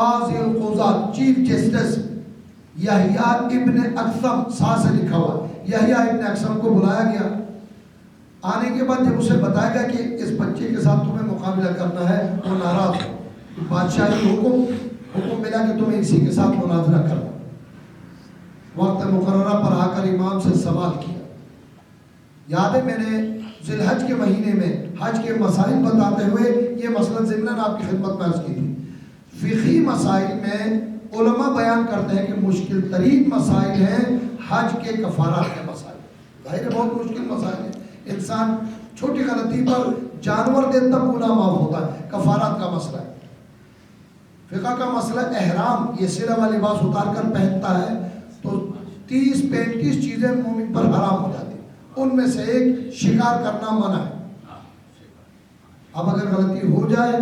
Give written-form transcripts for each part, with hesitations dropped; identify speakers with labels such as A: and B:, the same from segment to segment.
A: قاضی القضات chief justice یحییٰ ابن اکثم سا سے لکھا ہوا، یحییٰ ابن اکثم کو بلایا گیا۔ آنے کے بعد جب اسے بتایا گیا کہ اس بچے کے ساتھ تمہیں مقابلہ کرنا ہے، وہ ناراض ہو۔ بادشاہی حکم ملا کہ تمہیں اسی کے ساتھ مناظرہ کرنا۔ وقت مقررہ پر آ کر امام سے سوال کیا۔ یاد ہے میں نے ذی الحج کے مہینے میں حج کے مسائل بتاتے ہوئے یہ مسئلہ ضمناً آپ کی خدمت میں عرض کی تھی۔ فقہی مسائل میں علماء بیان کرتے ہیں کہ مشکل ترین مسائل ہیں حج کے کفارات کے مسائل۔ ظاہر ہے بہت مشکل مسائل ہیں، انسان چھوٹی غلطی پر جانور دے تب گناہ معاف ہوتا ہے، کفارات کا مسئلہ ہے۔ فقہ کا مسئلہ احرام، یہ سلا والا لباس اتار کر پہنتا ہے تو 30-35 چیزیں مومن پر حرام ہو جاتی ہیں، ان میں سے ایک شکار کرنا منع ہے۔ اب اگر غلطی ہو جائے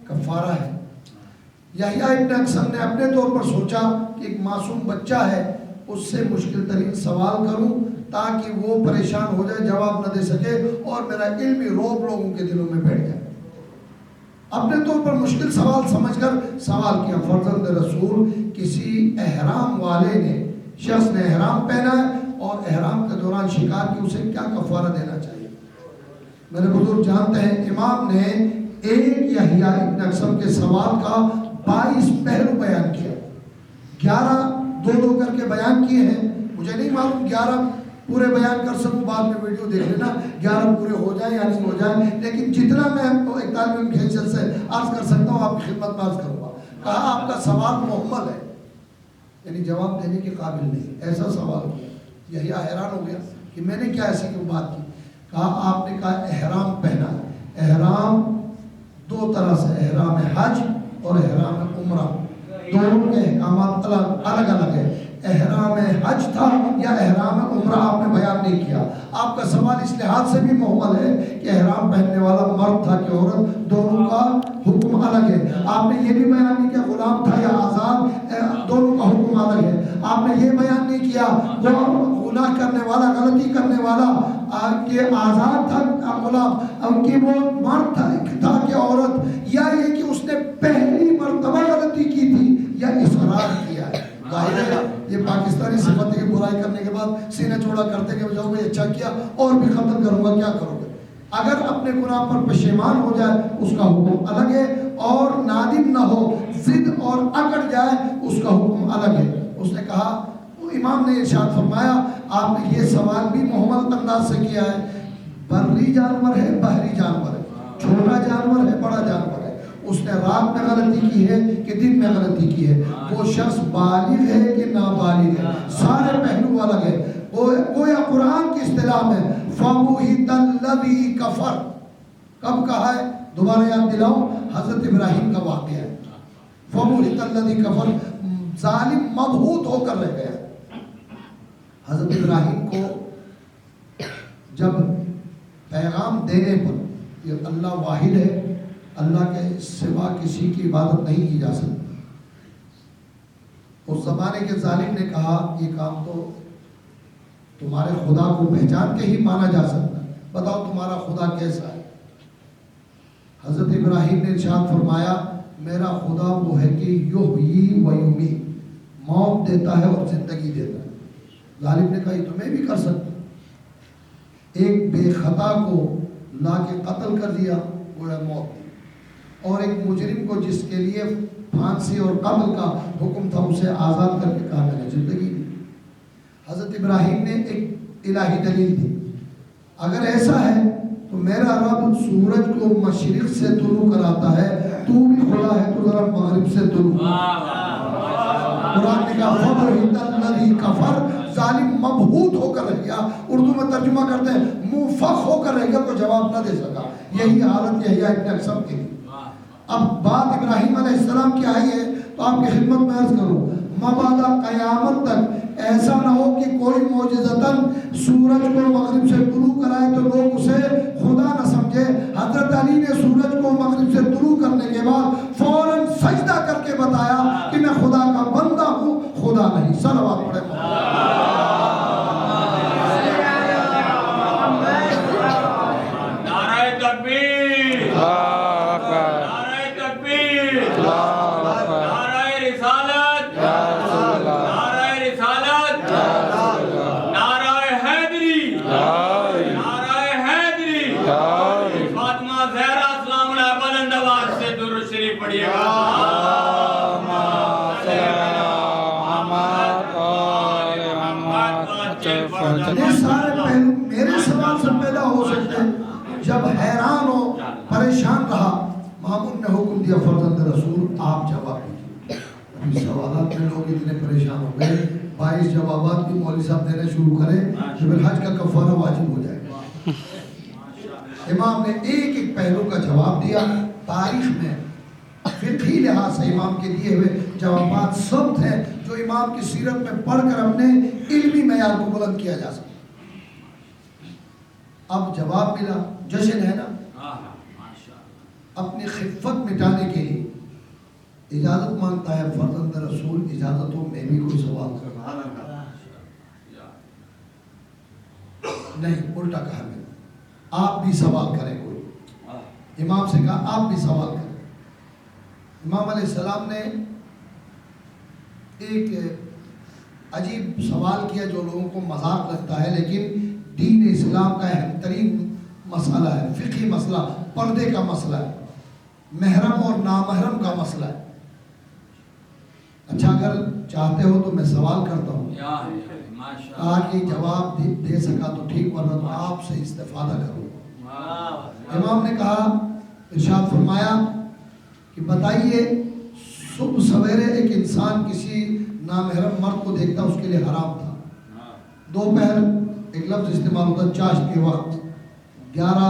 A: کفارہ ہے۔ یحییٰ ابن اکثم نے اپنے طور پر سوچا کہ ایک معصوم بچہ ہے، اس سے مشکل ترین سوال کروں تاکہ وہ پریشان ہو جائے، جواب نہ دے سکے اور میرا علمی رعب لوگوں کے دلوں میں بیٹھ جائے۔ اپنے طور پر مشکل سوال سمجھ کر سوال کیا، فرزند رسول کسی احرام والے نے شخص نے احرام پہنا ہے اور احرام کے دوران شکار کی، اسے کیا کفارہ دینا چاہیے؟ میرے بزرگ جانتے ہیں امام نے ایک یحییٰ ابن اکثم کے سوال کا 22 پہلو بیان کیا، 11 دو کر کے بیان کیے ہیں۔ مجھے نہیں معلوم 11 پورے بیان کر سکوں، بعد میں ویڈیو دیکھ لینا 11 پورے ہو جائیں یا نہیں ہو جائیں، لیکن جتنا میں ایک طالب علم کی حیثیت سے عرض کر سکتا ہوں آپ کی خدمت میں عرض کروں گا۔ کہا آپ کا سوال محمل ہے، یعنی جواب دینے کے قابل نہیں، ایسا سوال کیا۔ یحییٰ حیران ہو گیا کہ میں نے کیا ایسی کوئی بات کی؟ کہا آپ نے کہا احرام پہنا، احرام دو طرح سے، احرام حج اور احرام عمرہ، دونوں کے احکامات الگ الگ ہے۔ احرام حج تھا یا احرام عمرہ آپ نے بیان نہیں کیا۔ آپ کا سوال اس لحاظ سے بھی محمل ہے کہ احرام پہننے والا مرد تھا کہ عورت، دونوں کا حکم الگ ہے۔ آپ نے یہ بھی بیان نہیں کیا غلام تھا یا آزاد، دونوں کا حکم الگ ہے۔ آپ نے یہ بیان نہیں کیا وہ گناہ کرنے والا، غلطی کرنے والا کہ آزاد تھا غلام، ان کی وہ مرد تھا کہ عورت، یا یہ کہ اس نے پہلی مرتبہ غلطی کی تھی یا اصرار کیا ہے۔ ظاہر ہے یہ پاکستانی صفت ہے کہ برائی کرنے کے بعد سینہ چوڑا کرتے کہ جاؤ میں اچھا کیا اور بھی ختم کروں گا، کیا کرو گے؟ اگر اپنے گناہ پر پشیمان ہو جائے اس کا حکم الگ ہے، اور نادم نہ ہو، ضد اور اکڑ جائے اس کا حکم الگ ہے۔ اس نے کہا، امام نے ارشاد فرمایا آپ نے یہ سوال بھی محمل انداز سے کیا ہے، بری جانور ہے بحری جانور ہے، چھوٹا جانور ہے بڑا جانور ہے، اس نے رات میں غلطی کی ہے کہ دن میں غلطی کی ہے، وہ شخص بالغ ہے کہ نابالغ ہے، سارے پہلو الگ ہے۔ گویا قرآن کی اصطلاح میں فَبُہِتَ الَّذِي كَفَرَ کب کہا ہے؟ دوبارہ یاد دلاؤں، حضرت ابراہیم کا واقعہ ہے۔ فَبُہِتَ الَّذِي كَفَرَ، ظالم مبہوت ہو کر رہ گیا۔ حضرت ابراہیم کو جب پیغام دینے پر یہ اللہ واحد ہے، اللہ کے سوا کسی کی عبادت نہیں کی جا سکتی، اس زمانے کے ظالم نے کہا یہ کام تو تمہارے خدا کو پہچان کے ہی مانا جا سکتا ہے، بتاؤ تمہارا خدا کیسا ہے؟ حضرت ابراہیم نے ارشاد فرمایا میرا خدا وہ ہے کہ یحیی و یمیت، موت دیتا ہے اور زندگی دیتا ہے۔ ظالم نے کہا یہ تو میں بھی کر سکتا، ایک بے خطا کو لا کے قتل کر دیا گویا موت دی، اور ایک مجرم کو جس کے لیے پھانسی اور قتل کا حکم تھا اسے آزاد کر کے کہا میں نے زندگی دی۔ حضرت ابراہیم نے ایک الہی دلیل دی، اگر ایسا ہے تو میرا رب سورج کو مشرق سے طلوع کراتا ہے، تو بھی خدا ہے تو ذرا مغرب سے طلوع۔ قرآن نے کہا فَبُہِتَ الَّذِي كَفَرَ، ظالم مبہوت ہو کر رہ گیا، اردو میں ترجمہ کرتے ہیں منفخ ہو کر رہ گیا، کوئی جواب نہ دے سکا۔ یہی حالت یحییٰ ابن اکثم کی۔ اب بات ابراہیم علیہ السلام کی آئی ہے تو آپ کی خدمت میں عرض کروں، مبادا قیامت تک ایسا نہ ہو کہ کوئی معجزتاً سورج کو مغرب سے طلوع کرائے تو لوگ اسے خدا نہ سمجھے۔ حضرت علی نے سورج کو مغرب سے طلوع کرنے کے بعد فوراً سجدہ کر کے بتایا کہ میں خدا کا بندہ ہوں، خدا نہیں۔ صلوات پڑھے
B: نعرہ تکبیر، نعرہ تکبیر، نعرہ
A: یہ سارے پہلو میرے سوال سے پیدا ہو سکتے ہیں۔ جب حیران ہو پریشان رہا، مامون نے حکم دیا فرزند رسول آپ جواب دیجیے۔ ابھی سوالات میں لوگ اتنے پریشان ہو گئے، 22 جوابات بھی مولوی صاحب دینے شروع کریں تو پھر حج کا کفارہ واجب ہو جائے گا۔ امام نے ایک ایک پہلو کا جواب دیا۔ تاریخ میں فقہی لحاظ سے امام کے دیے ہوئے جوابات سب تھے جو امام کی سیرت میں پڑھ کر اپنے علمی معیار کو بلند کیا جا سکتا۔ اب جواب ملا، جشن ہے نا، اپنی خفت مٹانے کے لیے اجازت مانگتا ہے فرزند رسول، اجازت ہو میں بھی کوئی سوال کرنا؟ نہیں، الٹا کہا میں نے آپ بھی سوال کریں کوئی۔ امام سے کہا آپ بھی سوال کریں۔ امام علیہ السلام نے ایک عجیب سوال کیا جو لوگوں کو مذاق لگتا ہے، لیکن دین اسلام کا اہم ترین مسئلہ ہے، فقہی مسئلہ، پردے کا مسئلہ ہے، محرم اور نامحرم کا مسئلہ ہے۔ اچھا اگر چاہتے ہو تو میں سوال کرتا ہوں، کہا کہ جواب دے سکا تو ٹھیک، ورنہ تو آپ سے استفادہ کروں۔ امام نے کہا، ارشاد فرمایا کہ بتائیے صبح سویرے ایک انسان کسی نامحرم مرد کو دیکھتا اس کے لیے حرام تھا۔ دوپہر ایک لفظ استعمال ہوتا چاش کے وقت 11